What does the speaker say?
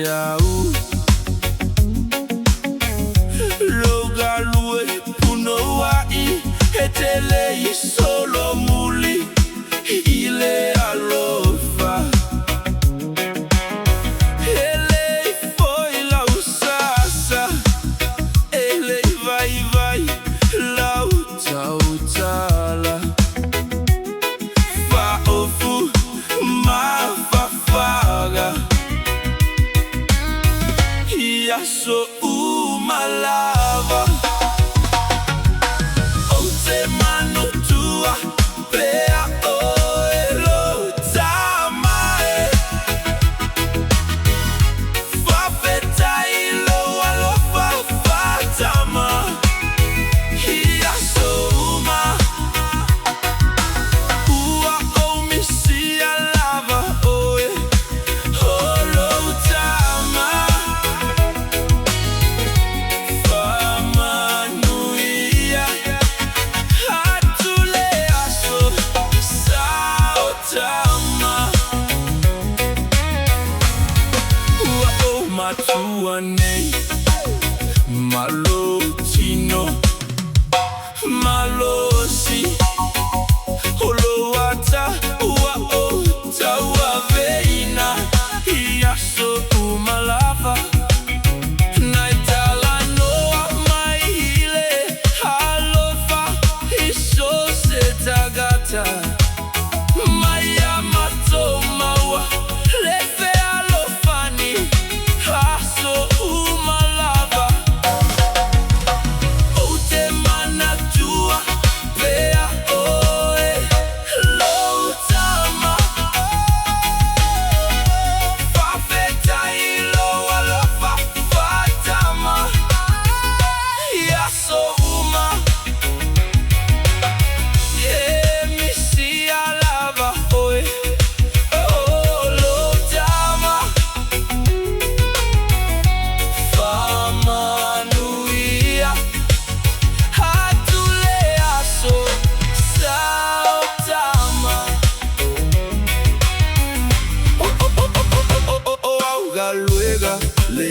au Rogalue punoai Etelei solo muli Ile alofa Elei foi la usasa Elei vai la utautala Fa ofu ma fafaga Yaso umalava Ote mano tua Pea oelo tamae Fafeta ilo alofa fatama Yaso uma Ua o misia lava oe Olo tama Famanuia Hatuleaso Saotama Ua o matuane Malotino Malosi Oloata ua o taua veina Iaso umalava Naitala noa mai hile Alofa iso se tagata Maya mato maua Lefe alofani Aso umalava Ote mana tua Pea oe Lotama Fafeta ilo alofa fatama Yaso uma Misia lava oe Lotama Famanuia Hatuleaso Saotama Auga luega Le